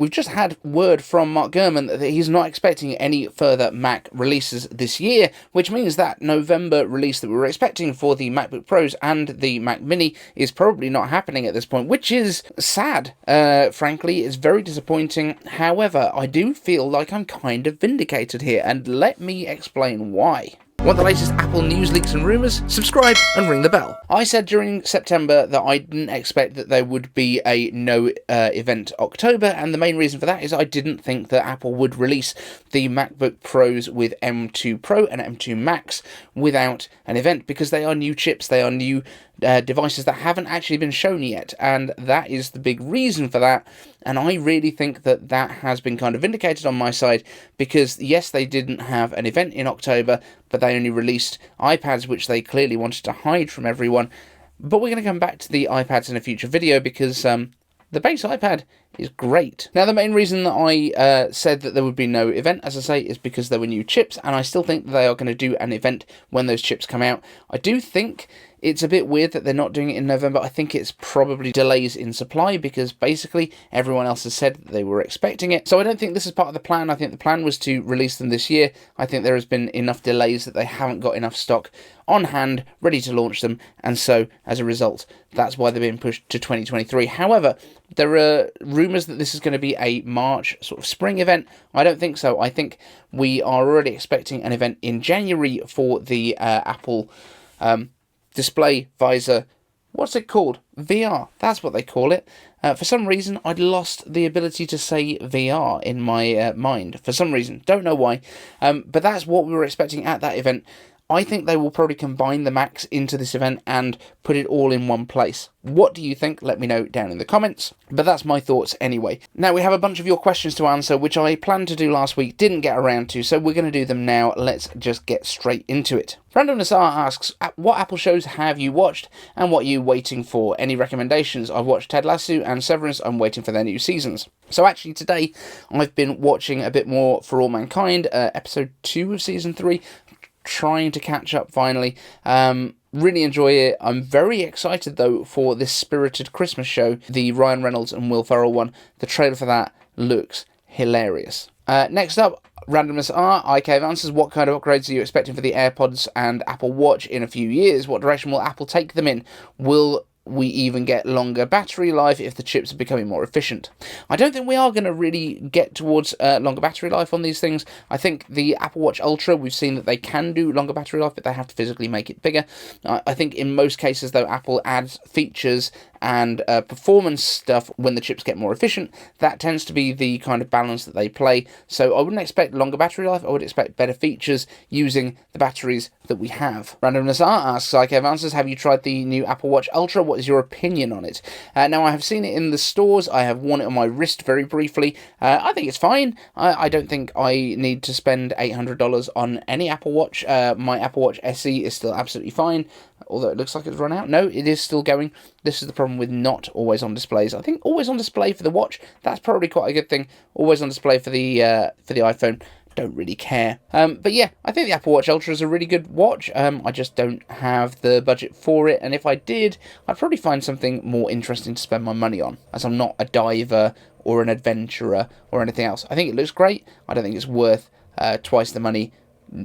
we've just had word from Mark Gurman that he's not expecting any further Mac releases this year, which means that November release that we were expecting for the MacBook Pros and the Mac Mini is probably not happening at this point, which is sad. Frankly, it's very disappointing. However, I do feel like I'm kind of vindicated here, and let me explain why. Want the latest Apple news, leaks and rumours? Subscribe and ring the bell. I said during September that I didn't expect that there would be a no event October, and the main reason for that is I didn't think that Apple would release the MacBook Pros with M2 Pro and M2 Max without an event, because they are new chips, they are new devices that haven't actually been shown yet, and that is the big reason for that. And I really think that that has been kind of vindicated on my side, because yes, they didn't have an event in October, but they only released iPads, which they clearly wanted to hide from everyone. But we're going to come back to the iPads in a future video, because the base iPad is great. Now, the main reason that I said that there would be no event, as I say, is because there were new chips, and I still think that they are going to do an event when those chips come out. I do think it's a bit weird that they're not doing it in November. I think it's probably delays in supply, because basically everyone else has said that they were expecting it. So I don't think this is part of the plan. I think the plan was to release them this year. I think there has been enough delays that they haven't got enough stock on hand ready to launch them, and so as a result, that's why they're being pushed to 2023. However, there are rumours that this is going to be a March sort of spring event. I don't think so. I think we are already expecting an event in January for the Apple display visor. What's it called? VR. That's what they call it. For some reason, I'd lost the ability to say VR in my mind. For some reason. Don't know why. But that's what we were expecting at that event. I think they will probably combine the Macs into this event and put it all in one place. What do you think? Let me know down in the comments. But that's my thoughts anyway. Now, we have a bunch of your questions to answer, which I planned to do last week, didn't get around to, so we're going to do them now. Let's just get straight into it. Randomness asks, what Apple shows have you watched and what are you waiting for? Any recommendations? I've watched Ted Lasso and Severance. I'm waiting for their new seasons. So actually today, I've been watching a bit more For All Mankind, episode 2 of season 3. Trying to catch up finally. Really enjoy it. I'm very excited though for this Spirited Christmas show, the Ryan Reynolds and Will Ferrell one. The trailer for that looks hilarious. Next up, Randomness IK answers, what kind of upgrades are you expecting for the AirPods and Apple Watch in a few years? What direction will Apple take them in? Will we even get longer battery life if the chips are becoming more efficient? I don't think we are going to really get towards longer battery life on these things. I think the Apple Watch Ultra, we've seen that they can do longer battery life, but they have to physically make it bigger. I think in most cases, though, Apple adds features and performance stuff when the chips get more efficient. That tends to be the kind of balance that they play. So I wouldn't expect longer battery life. I would expect better features using the batteries that we have. Randomness asks, IKEV answers, have you tried the new Apple Watch Ultra? What is your opinion on it? Now, I have seen it in the stores. I have worn it on my wrist very briefly. I think it's fine. I don't think I need to spend $800 on any Apple Watch. My Apple Watch SE is still absolutely fine, although it looks like it's run out. No, it is still going. This is the problem with not always on displays. I think always on display for the watch, that's probably quite a good thing. Always on display for the iPhone, don't really care. But yeah, I think the Apple Watch Ultra is a really good watch. I just don't have the budget for it, and if I did, I'd probably find something more interesting to spend my money on, as I'm not a diver or an adventurer or anything else. I think it looks great. I don't think it's worth twice the money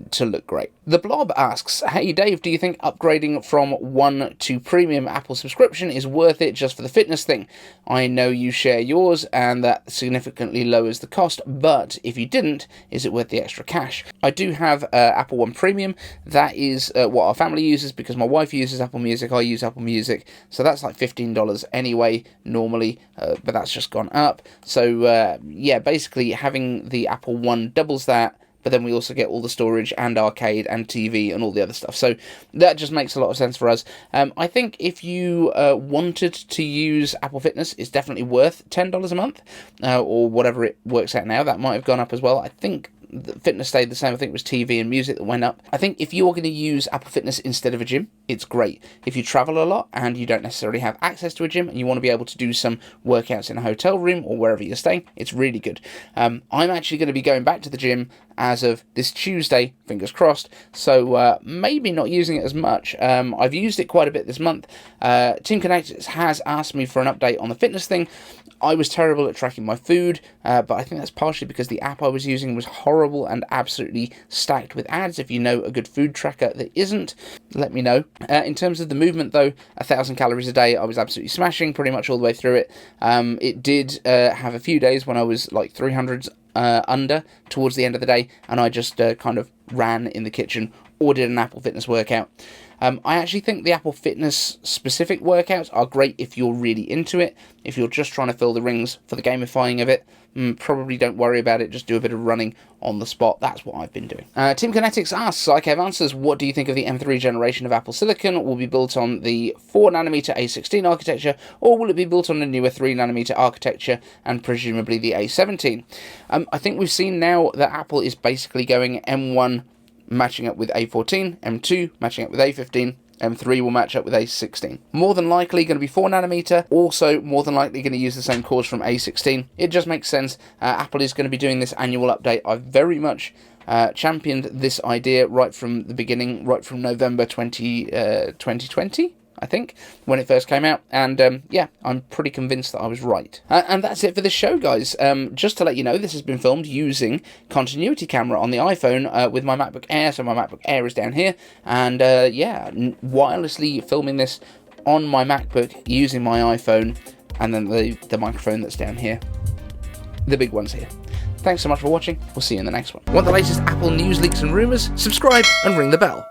to look great. The Blob asks, hey Dave, do you think upgrading from 1 to premium Apple subscription is worth it just for the fitness thing? I know you share yours and that significantly lowers the cost, but if you didn't, is it worth the extra cash? I do have Apple One Premium. That is what our family uses, because my wife uses Apple Music, I use Apple Music, so that's like $15 anyway normally, but that's just gone up. So yeah, basically having the Apple One doubles that, but then we also get all the storage and arcade and TV and all the other stuff. So that just makes a lot of sense for us. I think if you wanted to use Apple Fitness, it's definitely worth $10 a month, or whatever it works out now. That might have gone up as well. I think fitness stayed the same. I think it was TV and music that went up. I think if you're going to use Apple Fitness instead of a gym, it's great. If you travel a lot and you don't necessarily have access to a gym and you want to be able to do some workouts in a hotel room or wherever you're staying, it's really good. I'm actually going to be going back to the gym as of this Tuesday, fingers crossed, so maybe not using it as much. I've used it quite a bit this month. Team Connect has asked me for an update on the fitness thing. I was terrible at tracking my food, but I think that's partially because the app I was using was horrible and absolutely stacked with ads. If you know a good food tracker that isn't, let me know. In terms of the movement though, 1,000 calories a day, I was absolutely smashing pretty much all the way through it. It did have a few days when I was like 300s under towards the end of the day, and I just kind of ran in the kitchen or did an Apple Fitness workout. I actually think the Apple Fitness specific workouts are great if you're really into it. If you're just trying to fill the rings for the gamifying of it, probably don't worry about it, just do a bit of running on the spot. That's what I've been doing. Team Kinetics asks, IKEV answers, what do you think of the M3 generation of Apple Silicon? Will be built on the 4nm A16 architecture, or will it be built on a newer 3nm architecture and presumably the A17? I think we've seen now that Apple is basically going M1 matching up with A14, M2 matching up with A15, M3 will match up with A16. More than likely going to be 4nm, also more than likely going to use the same cores from A16. It just makes sense. Apple is going to be doing this annual update. I've very much championed this idea right from the beginning, right from November 2020. I think, when it first came out, and yeah, I'm pretty convinced that I was right. And that's it for this show, guys. Just to let you know, this has been filmed using continuity camera on the iPhone with my MacBook Air, so my MacBook Air is down here, and yeah, wirelessly filming this on my MacBook using my iPhone, and then the microphone that's down here. The big one's here. Thanks so much for watching. We'll see you in the next one. Want the latest Apple news, leaks, and rumours? Subscribe and ring the bell.